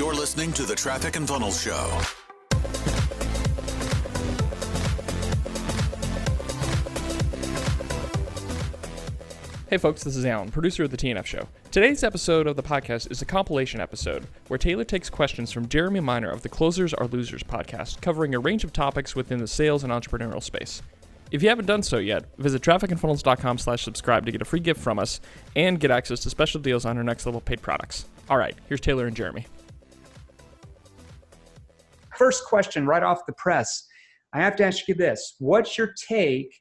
You're listening to the Traffic and Funnels Show. Hey folks, this is Alan, producer of the TNF Show. Today's episode of the podcast is a compilation episode where Taylor takes questions from Jeremy Miner of the Closers Are Losers podcast, covering a range of topics within the sales and entrepreneurial space. If you haven't done so yet, visit trafficandfunnels.com/subscribe to get a free gift from us and get access to special deals on our next level paid products. All right, here's Taylor and Jeremy. First question right off the press. I have to ask you this. What's your take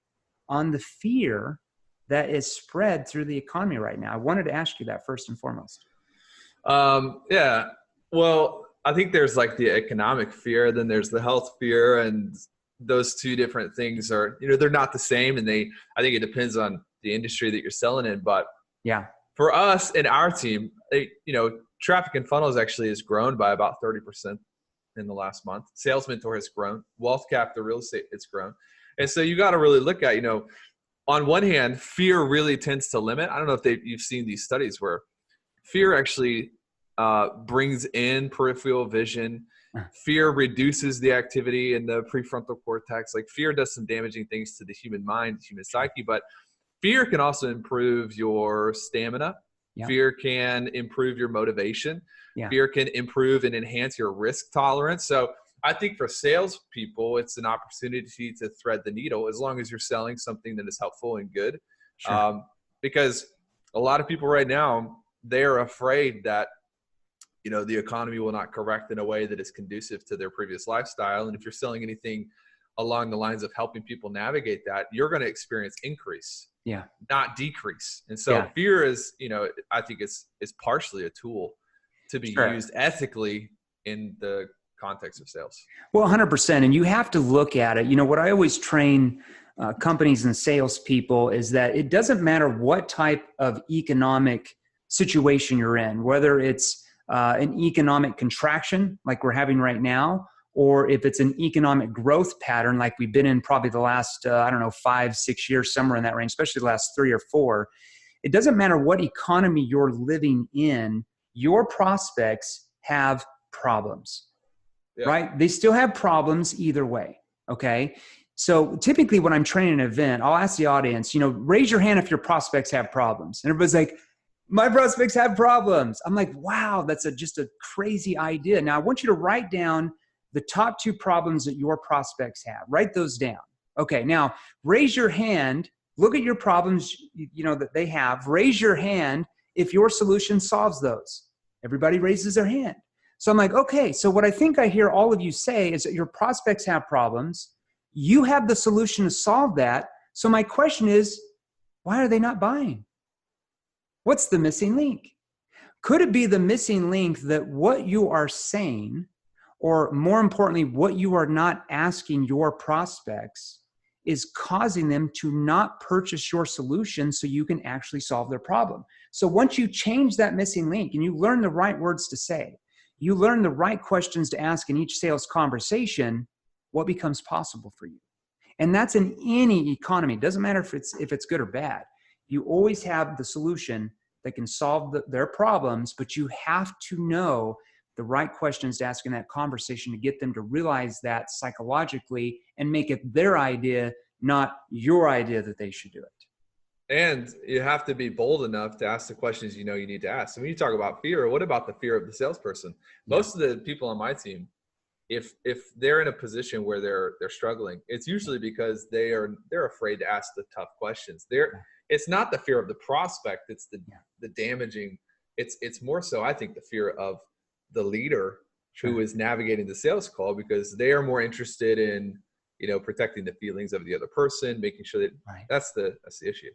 on the fear that is spread through the economy right now? I wanted to ask you that first and foremost. Yeah. Well, I think there's like the economic fear, then there's the health fear, and those two different things are, they're not the same. And I think it depends on the industry that you're selling in. But yeah, for us and our team, Traffic and Funnels actually has grown by about 30% in the last month. Sales Mentor has grown. WealthCap, the real estate, it's grown. And so you got to really look at, on one hand, fear really tends to limit. I don't know if you've seen these studies where fear actually brings in peripheral vision. Fear reduces the activity in the prefrontal cortex. Like fear does some damaging things to the human mind, human psyche, but fear can also improve your stamina. Yeah. Fear can improve your motivation. Yeah. Fear can improve and enhance your risk tolerance. So I think for salespeople, it's an opportunity to thread the needle as long as you're selling something that is helpful and good. Sure. Because a lot of people right now, they're afraid that, the economy will not correct in a way that is conducive to their previous lifestyle. And if you're selling anything along the lines of helping people navigate that, you're going to experience increase, not decrease. And so fear is, I think it's partially a tool to be used ethically in the context of sales. Well, 100%. And you have to look at it. What I always train companies and salespeople is that it doesn't matter what type of economic situation you're in, whether it's an economic contraction like we're having right now, or if it's an economic growth pattern like we've been in probably the last, 5-6 years, somewhere in that range, especially the last 3 or 4. It doesn't matter what economy you're living in, your prospects have problems. Yeah. Right? They still have problems either way. Okay. So typically when I'm training an event, I'll ask the audience, raise your hand if your prospects have problems. And everybody's like, my prospects have problems. I'm like, wow, that's just a crazy idea. Now I want you to write down the top 2 problems that your prospects have. Write those down. Okay. Now raise your hand, look at your problems, that they have. Raise your hand if your solution solves those. Everybody raises their hand. So I'm like, okay, so what I think I hear all of you say is that your prospects have problems. You have the solution to solve that. So my question is, why are they not buying? What's the missing link? Could it be the missing link that what you are saying, or more importantly, what you are not asking your prospects, is causing them to not purchase your solution so you can actually solve their problem? So once you change that missing link and you learn the right words to say, you learn the right questions to ask in each sales conversation, what becomes possible for you? And that's in any economy. It doesn't matter if it's good or bad. You always have the solution that can solve their problems, but you have to know the right questions to ask in that conversation to get them to realize that psychologically and make it their idea, not your idea that they should do it. And you have to be bold enough to ask the questions you need to ask. So when you talk about fear, what about the fear of the salesperson? Most of the people on my team, if they're in a position where they're struggling, it's usually because they're afraid to ask the tough questions. It's not the fear of the prospect, it's the damaging. It's more so, I think, the fear of the leader who is navigating the sales call, because they are more interested in protecting the feelings of the other person, making sure that that's the issue.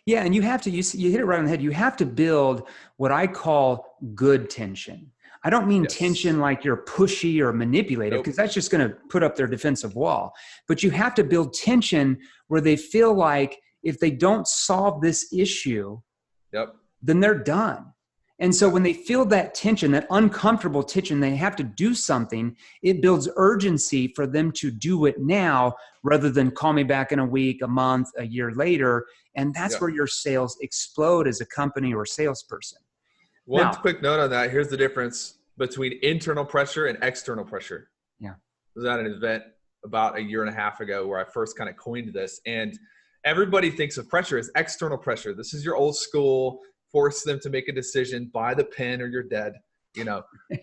Yeah, and you have to, you hit it right on the head. You have to build what I call good tension. I don't mean tension like you're pushy or manipulative, because that's just going to put up their defensive wall. But you have to build tension where they feel like if they don't solve this issue, then they're done. And so when they feel that tension, that uncomfortable tension, they have to do something. It builds urgency for them to do it now rather than call me back in a week, a month, a year later. And that's where your sales explode as a company or salesperson. One quick note on that. Here's the difference between internal pressure and external pressure. Yeah. I was at an event about a year and a half ago where I first kind of coined this, and everybody thinks of pressure as external pressure. This is your old school, force them to make a decision, buy the pen or you're dead,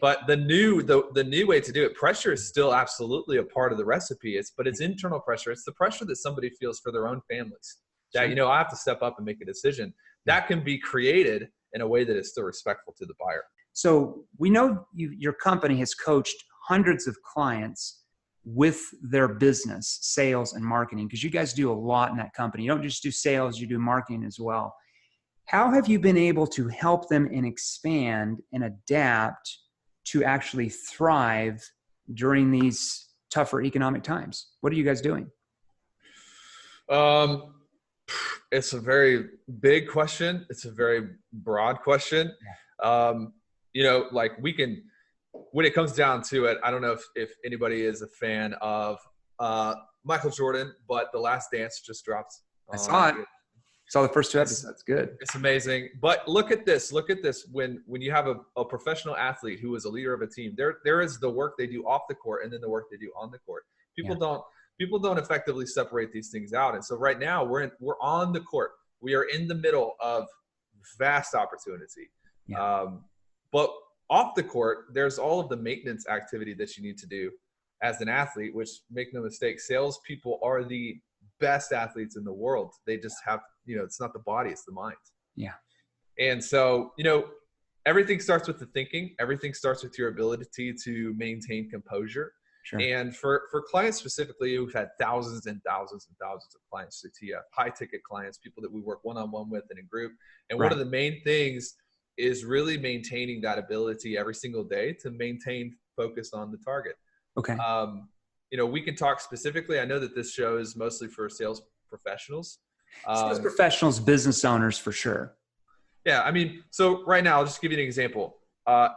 but the new way to do it, pressure is still absolutely a part of the recipe. But it's internal pressure. It's the pressure that somebody feels for their own families that, I have to step up and make a decision that can be created in a way that is still respectful to the buyer. So we know your company has coached hundreds of clients with their business, sales and marketing, because you guys do a lot in that company. You don't just do sales, you do marketing as well. How have you been able to help them and expand and adapt to actually thrive during these tougher economic times? What are you guys doing? It's a very big question. It's a very broad question. Like when it comes down to it, I don't know if anybody is a fan of Michael Jordan, but The Last Dance just dropped. I saw it. Saw the first 2 episodes. Good. It's amazing. But look at this. When you have a professional athlete who is a leader of a team, there is the work they do off the court and then the work they do on the court. People don't effectively separate these things out. And so right now we're on the court. We are in the middle of vast opportunity. But off the court, there's all of the maintenance activity that you need to do as an athlete, which, make no mistake, salespeople are the best athletes in the world. They just have, it's not the body, it's the mind. Yeah. And so, everything starts with the thinking. Everything starts with your ability to maintain composure. Sure. And for clients specifically, we've had thousands and thousands and thousands of clients through TF, high ticket clients, people that we work one-on-one with and in group. And one of the main things is really maintaining that ability every single day to maintain focus on the target. Okay. We can talk specifically. I know that this show is mostly for sales professionals. Sales professionals, business owners for sure. Yeah. So right now, I'll just give you an example.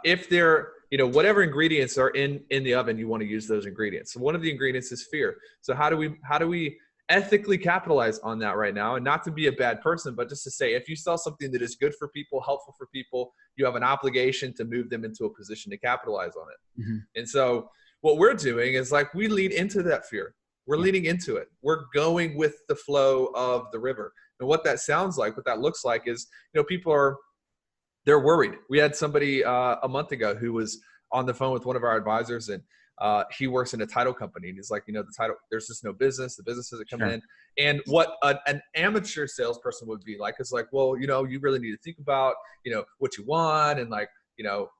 If they're, whatever ingredients are in the oven, you want to use those ingredients. So one of the ingredients is fear. So how do we ethically capitalize on that right now? And not to be a bad person, but just to say, if you sell something that is good for people, helpful for people, you have an obligation to move them into a position to capitalize on it. Mm-hmm. And so what we're doing is we lead into that fear. We're leading into it. We're going with the flow of the river. And what that sounds like, what that looks like is, people they're worried. We had somebody a month ago who was on the phone with one of our advisors, and he works in a title company. And he's like, the title, there's just no business. The business isn't coming in. And what an amateur salesperson would be like is well, you really need to think about, what you want. And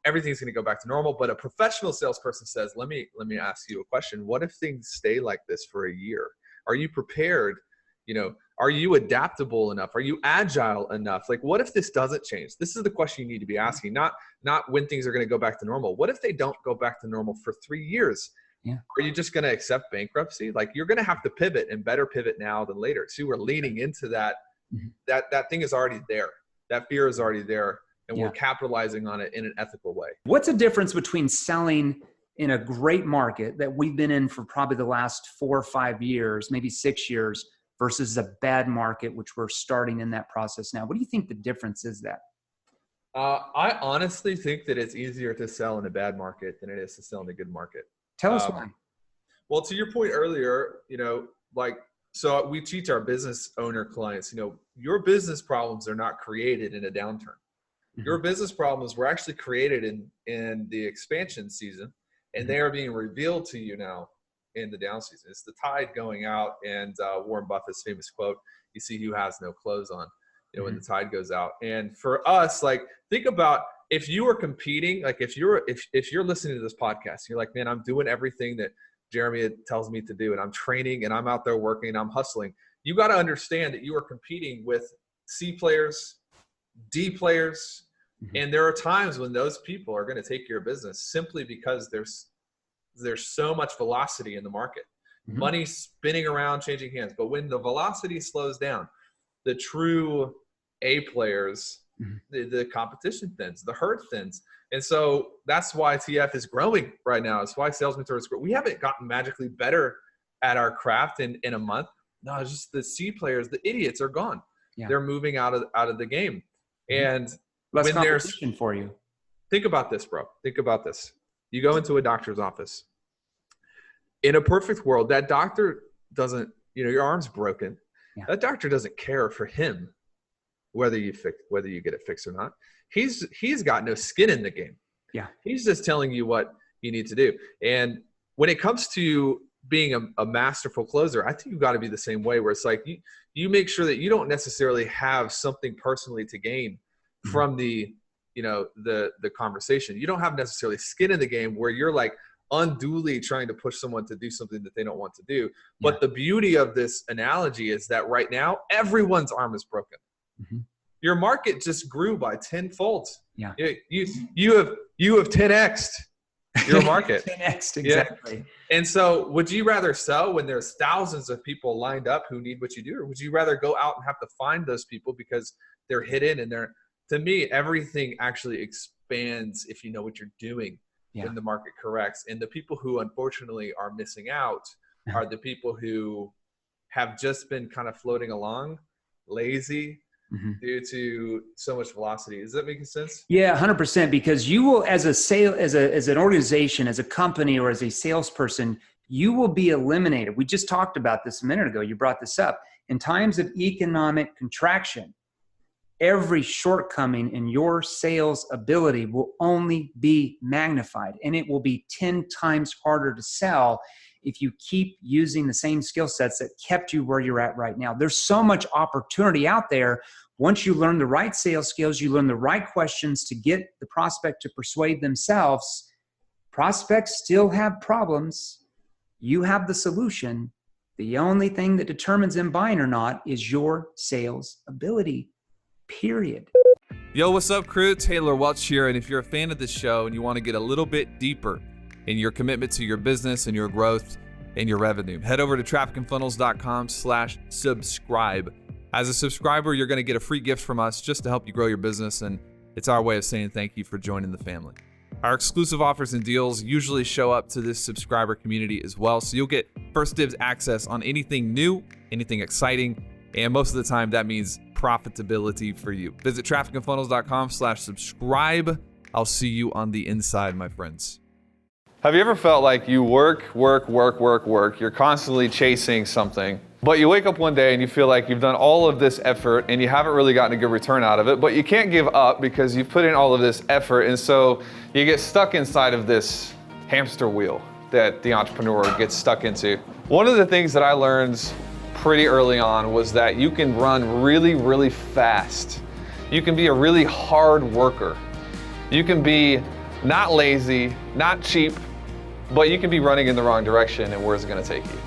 everything's going to go back to normal. But a professional salesperson says, let me ask you a question. What if things stay like this for a year? Are you prepared? Are you adaptable enough? Are you agile enough? What if this doesn't change? This is the question you need to be asking, not when things are going to go back to normal. What if they don't go back to normal for 3 years? Yeah. Are you just going to accept bankruptcy? You're going to have to pivot, and better pivot now than later. So we're leaning into that. Mm-hmm. That thing is already there. That fear is already there, and we're capitalizing on it in an ethical way. What's the difference between selling in a great market that we've been in for probably the last 4 or 5 years, maybe 6 years, versus a bad market, which we're starting in that process now? What do you think the difference is that? I honestly think that it's easier to sell in a bad market than it is to sell in a good market. Tell us why. Well, to your point earlier, so we teach our business owner clients, your business problems are not created in a downturn. Mm-hmm. Your business problems were actually created in the expansion season, and they are being revealed to you now in the down season. It's the tide going out, and Warren Buffett's famous quote, you see who has no clothes on, when the tide goes out. And for us, think about if you were competing, if you're listening to this podcast, you're like, man, I'm doing everything that Jeremy tells me to do, and I'm training, and I'm out there working, and I'm hustling. You got to understand that you are competing with C players, D players, and there are times when those people are going to take your business simply because there's so much velocity in the market. Mm-hmm. Money spinning around, changing hands. But when the velocity slows down, the true A players, the competition thins, the herd thins. And so that's why TF is growing right now. It's why Sales Mentor is growing. We haven't gotten magically better at our craft in a month. No, it's just the C players, the idiots are gone. Yeah. They're moving out of the game. And less competition for you. Think about this, bro. Think about this. You go into a doctor's office. In a perfect world, that doctor doesn't, your arm's broken. Yeah. That doctor doesn't care for him whether you get it fixed or not. He's got no skin in the game. Yeah. He's just telling you what you need to do. And when it comes to being a masterful closer, I think you've got to be the same way, where it's like you make sure that you don't necessarily have something personally to gain from the conversation. You don't have necessarily skin in the game where you're like unduly trying to push someone to do something that they don't want to do. But the beauty of this analogy is that right now, everyone's arm is broken. Mm-hmm. Your market just grew by 10-fold. Yeah. You have 10x'd your market. 10x, exactly. Yeah. And so would you rather sell when there's thousands of people lined up who need what you do? Or would you rather go out and have to find those people because they're hidden and to me, everything actually expands if you know what you're doing when the market corrects. And the people who unfortunately are missing out are the people who have just been kind of floating along, lazy, due to so much velocity. Does that make sense? Yeah, 100%. Because you will, as an organization, as a company, or as a salesperson, you will be eliminated. We just talked about this a minute ago. You brought this up. In times of economic contraction, every shortcoming in your sales ability will only be magnified, and it will be 10 times harder to sell if you keep using the same skill sets that kept you where you're at right now. There's so much opportunity out there. Once you learn the right sales skills, you learn the right questions to get the prospect to persuade themselves. Prospects still have problems. You have the solution. The only thing that determines them buying or not is your sales ability. Period. Yo, what's up, crew? Taylor Welch here, and if you're a fan of this show and you want to get a little bit deeper in your commitment to your business and your growth and your revenue, head over to trafficandfunnels.com/subscribe. As a subscriber, you're going to get a free gift from us just to help you grow your business, and it's our way of saying thank you for joining the family. Our exclusive offers and deals usually show up to this subscriber community as well, so you'll get first dibs access on anything new, anything exciting, and most of the time that means profitability for you. Visit trafficandfunnels.com/subscribe. I'll see you on the inside, my friends. Have you ever felt like you work, you're constantly chasing something, but you wake up one day and you feel like you've done all of this effort and you haven't really gotten a good return out of it, but you can't give up because you've put in all of this effort, and so you get stuck inside of this hamster wheel that the entrepreneur gets stuck into? One of the things that I learned pretty early on was that you can run really, really fast. You can be a really hard worker. You can be not lazy, not cheap, but you can be running in the wrong direction, and where's it gonna take you?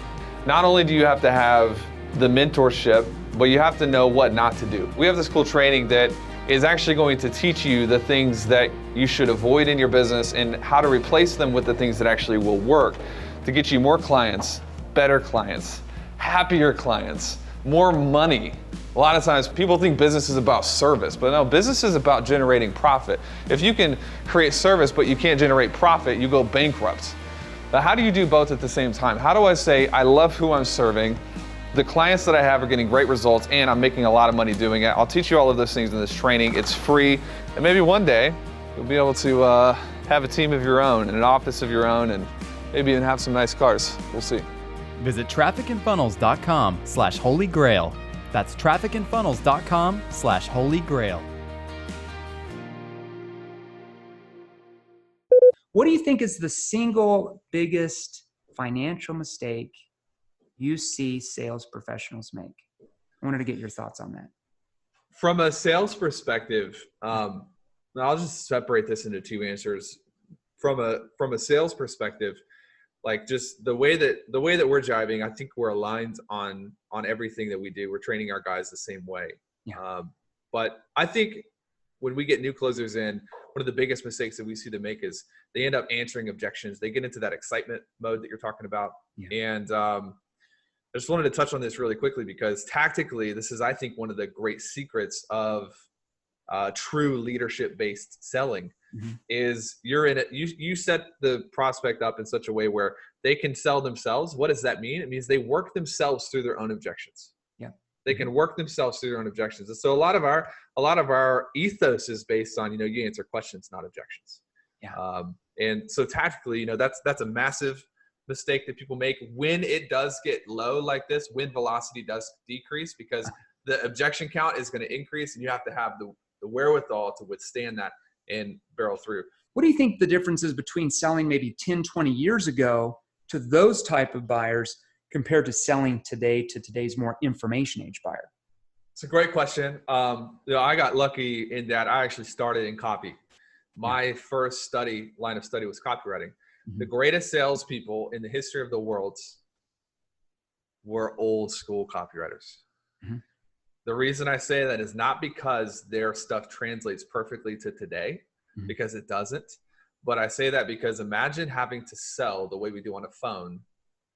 Not only do you have to have the mentorship, but you have to know what not to do. We have this cool training that is actually going to teach you the things that you should avoid in your business and how to replace them with the things that actually will work to get you more clients, better clients, happier clients, more money. A lot of times people think business is about service, but no, business is about generating profit. If you can create service but you can't generate profit, you go bankrupt. But how do you do both at the same time? How do I say, I love who I'm serving, the clients that I have are getting great results, and I'm making a lot of money doing it? I'll teach you all of those things in this training. It's free, and maybe one day you'll be able to have a team of your own and an office of your own, and maybe even have some nice cars. We'll see. Visit trafficandfunnels.com/holy grail. That's trafficandfunnels.com/holy grail. What do you think is the single biggest financial mistake you see sales professionals make? I wanted to get your thoughts on that. From a sales perspective, I'll just separate this into two answers. From a sales perspective, like just the way that we're jiving, I think we're aligned on everything that we do. We're training our guys the same way. Yeah. But I think when we get new closers in, one of the biggest mistakes that we see them make is they end up answering objections. They get into that excitement mode that you're talking about. Yeah. And I just wanted to touch on this really quickly because tactically, this is, I think, one of the great secrets of true leadership-based selling. Mm-hmm. Is you're in it. You set the prospect up in such a way where they can sell themselves. What does that mean? It means they work themselves through their own objections. Yeah. They can work themselves through their own objections. And so a lot of our ethos is based on, you answer questions, not objections. Yeah. And so tactically, that's a massive mistake that people make when it does get low like this, when velocity does decrease, because the objection count is going to increase, and you have to have the wherewithal to withstand that and barrel through. What do you think the difference is between selling maybe 10, 20 years ago to those type of buyers compared to selling today to today's more information age buyer? It's a great question. I got lucky in that I actually started in copy. My first line of study was copywriting. The greatest salespeople in the history of the world were old school copywriters. The reason I say that is not because their stuff translates perfectly to today, because it doesn't. But I say that because imagine having to sell the way we do on a phone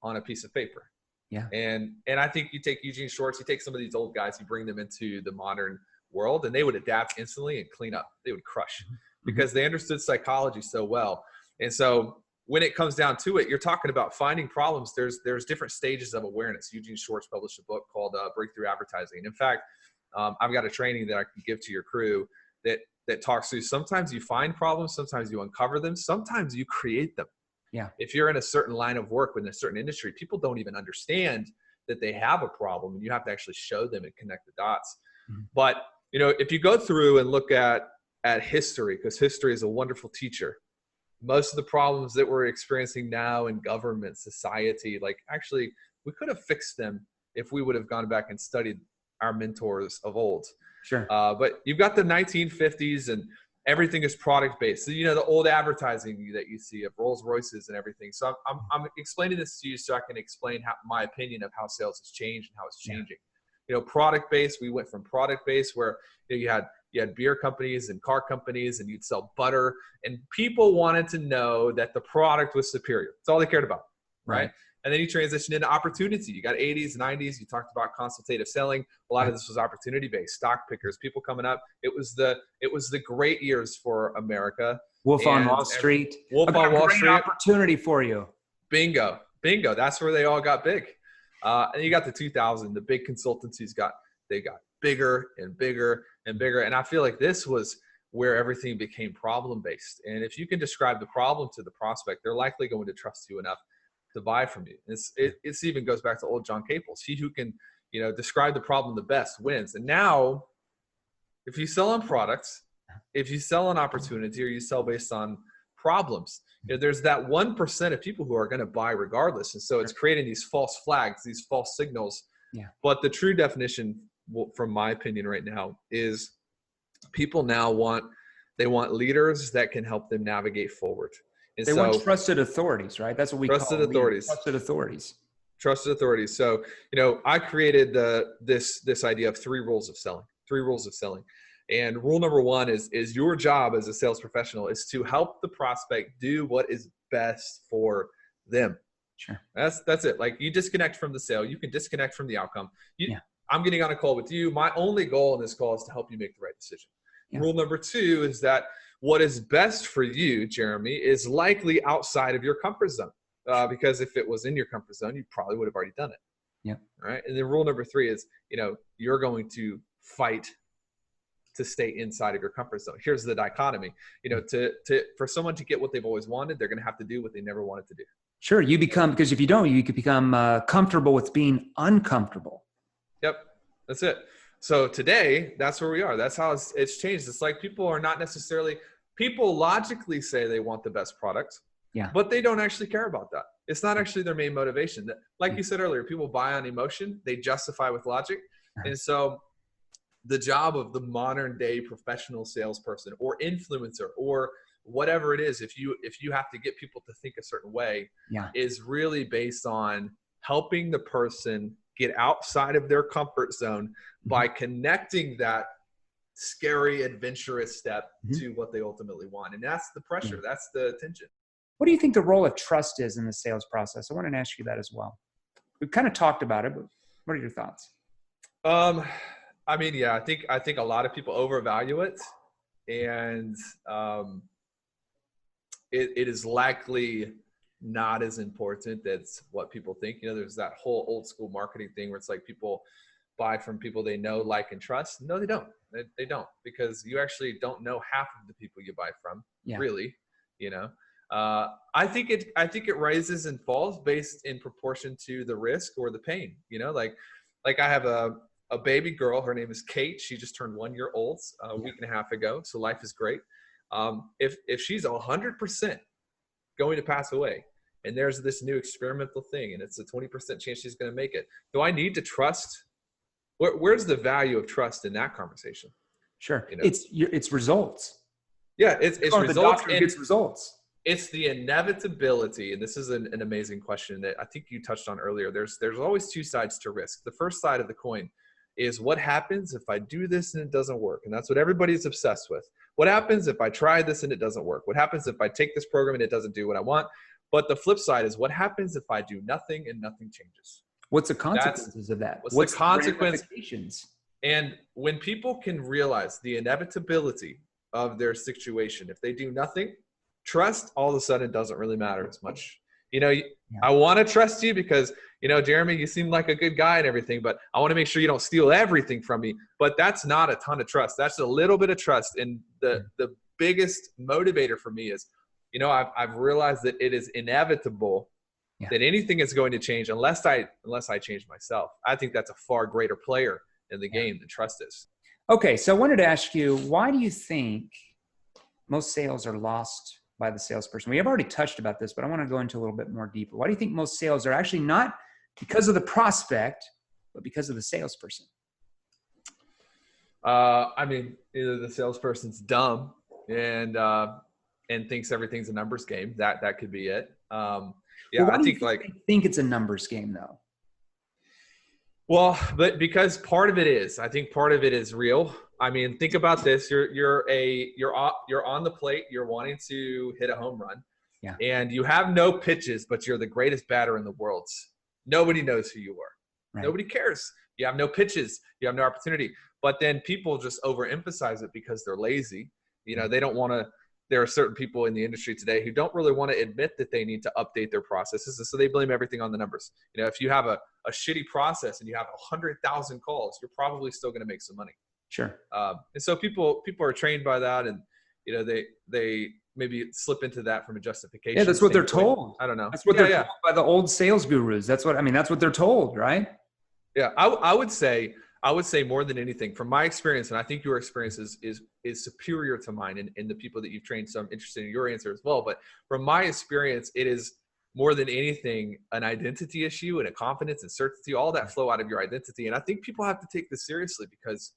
on a piece of paper. Yeah. And I think you take Eugene Schwartz, you take some of these old guys, you bring them into the modern world, and they would adapt instantly and clean up. They would crush because they understood psychology so well. And so when it comes down to it, you're talking about finding problems. There's different stages of awareness. Eugene Schwartz published a book called Breakthrough Advertising. And in fact, I've got a training that I can give to your crew that talks through, sometimes you find problems, sometimes you uncover them, sometimes you create them. Yeah. If you're in a certain line of work in a certain industry, people don't even understand that they have a problem, and you have to actually show them and connect the dots. But if you go through and look at history, because history is a wonderful teacher, most of the problems that we're experiencing now in government, society, actually we could have fixed them if we would have gone back and studied our mentors of old. Sure. But you've got the 1950s and everything is product based. So, the old advertising that you see of Rolls Royces and everything. So I'm explaining this to you so I can explain my opinion of how sales has changed and how it's changing. Product based, we went from product based where you had beer companies and car companies, and you'd sell butter, and people wanted to know that the product was superior. That's all they cared about, right? And then you transition into opportunity. You got 80s, 90s. You talked about consultative selling. A lot of this was opportunity based, stock pickers, people coming up. It was the great years for America. Wolf on Wall Street. Wolf on Wall Street. Opportunity for you. Bingo. That's where they all got big. And you got the 2000. The big consultancies got bigger and bigger and bigger. And I feel like this was where everything became problem based. And if you can describe the problem to the prospect, they're likely going to trust you enough to buy from you. It's even goes back to old John Caples. He who can, describe the problem the best wins. And now, if you sell on products, if you sell on opportunity, or you sell based on problems, there's that 1% of people who are going to buy regardless. And so it's creating these false flags, these false signals. Yeah. But the true definition, from my opinion right now, is people now want leaders that can help them navigate forward. And they want trusted authorities, right? That's what we call authorities. Trusted authorities. Trusted authorities. So, I created this idea of 3 rules of selling. 3 rules of selling. And rule number 1 is your job as a sales professional is to help the prospect do what is best for them. Sure. That's it. Like, you disconnect from the sale. You can disconnect from the outcome. I'm getting on a call with you. My only goal in this call is to help you make the right decision. Yeah. Rule number 2 is that what is best for you, Jeremy, is likely outside of your comfort zone. Because if it was in your comfort zone, you probably would have already done it. Yeah. All right. And then rule number 3 is, you're going to fight to stay inside of your comfort zone. Here's the dichotomy. For someone to get what they've always wanted, they're going to have to do what they never wanted to do. Sure. Because if you don't, you could become comfortable with being uncomfortable. Yep. That's it. So today, that's where we are. That's how it's changed. It's like people logically say they want the best product, but they don't actually care about that. It's not actually their main motivation. Like you said earlier, people buy on emotion. They justify with logic. And so the job of the modern day professional salesperson or influencer or whatever it is, if you have to get people to think a certain way, is really based on helping the person get outside of their comfort zone by connecting that scary, adventurous step to what they ultimately want. And that's the pressure. That's the tension. What do you think the role of trust is in the sales process? I wanted to ask you that as well. We've kind of talked about it, but what are your thoughts? I think a lot of people overvalue it, and it is likely not as important as what people think. There's that whole old school marketing thing where it's like people buy from people they know, like, and trust? No, they don't. They don't, because you actually don't know half of the people you buy from, really, you know. I think it rises and falls based in proportion to the risk or the pain, you know, like I have a baby girl. Her name is Kate. She just turned 1 year old a week and a half ago. So life is great. If she's 100% going to pass away, and there's this new experimental thing, and it's a 20% chance she's going to make it, do I need to trust? Where's the value of trust in that conversation? Sure. You know? It's results. Yeah, it's results. The doctor gets results. It's the inevitability, and this is an amazing question that I think you touched on earlier. There's always two sides to risk. The first side of the coin is what happens if I do this and it doesn't work, and that's what everybody's obsessed with. What happens if I try this and it doesn't work? What happens if I take this program and it doesn't do what I want? But the flip side is what happens if I do nothing and nothing changes? What's the consequences of that? What's the consequence? Ramifications? And when people can realize the inevitability of their situation, if they do nothing, trust all of a sudden doesn't really matter as much. You know, I want to trust you because, you know, Jeremy, you seem like a good guy and everything, but I want to make sure you don't steal everything from me. But that's not a ton of trust. That's a little bit of trust. And the biggest motivator for me is, you know, I've realized that it is inevitable that anything is going to change unless I change myself. I think that's a far greater player in the game than trust is. Okay, so I wanted to ask you, why do you think most sales are lost by the salesperson? We have already touched about this, but I want to go into a little bit more deeper. Why do you think most sales are actually not because of the prospect, but because of the salesperson? I mean, either the salesperson's dumb and thinks everything's a numbers game. That could be it. Yeah, well, I think like they think it's a numbers game though. Well, but because part of it is, I think part of it is real. I mean, think about this. You're on the plate. You're wanting to hit a home run, and you have no pitches, but you're the greatest batter in the world. Nobody knows who you are. Right. Nobody cares. You have no pitches. You have no opportunity. But then people just overemphasize it because they're lazy. You know, they don't want to. There are certain people in the industry today who don't really want to admit that they need to update their processes. And so they blame everything on the numbers. You know, if you have a shitty process and you have 100,000 calls, you're probably still going to make some money. Sure. And so people are trained by that, and, you know, they maybe slip into that from a justification. Yeah, that's what they're told. I don't know. That's what they're told by the old sales gurus. That's what they're told, right? Yeah. I would say more than anything, from my experience, and I think your experience is superior to mine and the people that you've trained. So I'm interested in your answer as well. But from my experience, it is more than anything an identity issue and a confidence and certainty, all that flow out of your identity. And I think people have to take this seriously, because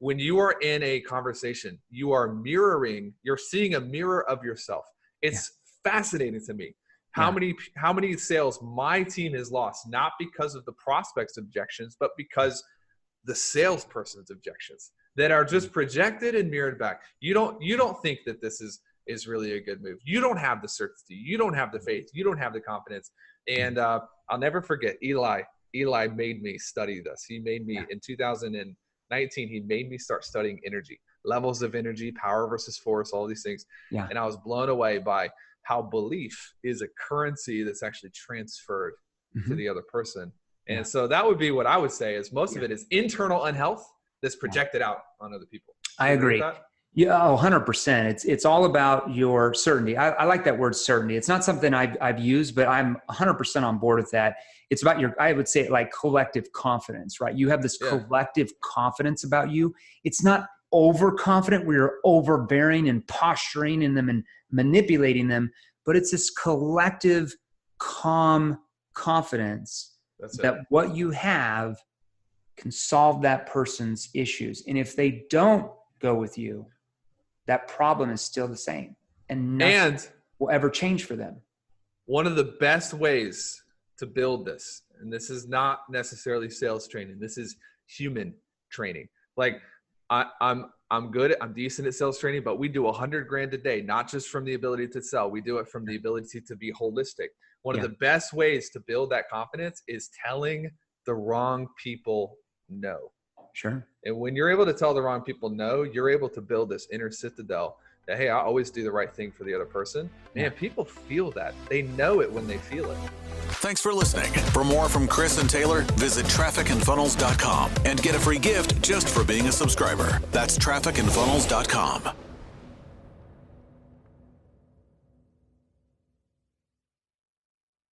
when you are in a conversation, you're seeing a mirror of yourself. It's fascinating to me how many sales my team has lost, not because of the prospect's objections, but because the salesperson's objections that are just projected and mirrored back. You don't think that this is really a good move. You don't have the certainty. You don't have the faith. You don't have the confidence. And I'll never forget Eli made me study this. He made me in 2019, he made me start studying energy, levels of energy, power versus force, all these things. Yeah. And I was blown away by how belief is a currency that's actually transferred to the other person. And so that would be what I would say is most of it is internal unhealth that's projected out on other people. I agree. Yeah, 100%. It's all about your certainty. I like that word certainty. It's not something I've used, but I'm 100% on board with that. It's about I would say like collective confidence, right? You have this collective confidence about you. It's not overconfident where you're overbearing and posturing in them and manipulating them, but it's this collective calm confidence that what you have can solve that person's issues. And if they don't go with you, that problem is still the same, and nothing will ever change for them. One of the best ways to build this, and this is not necessarily sales training, this is human training. Like I'm decent at sales training, but we do 100 grand a day, not just from the ability to sell. We do it from the ability to be holistic. One of the best ways to build that confidence is telling the wrong people no. Sure. And when you're able to tell the wrong people no, you're able to build this inner citadel that, hey, I always do the right thing for the other person. Man, people feel that. They know it when they feel it. Thanks for listening. For more from Chris and Taylor, visit trafficandfunnels.com and get a free gift just for being a subscriber. That's trafficandfunnels.com.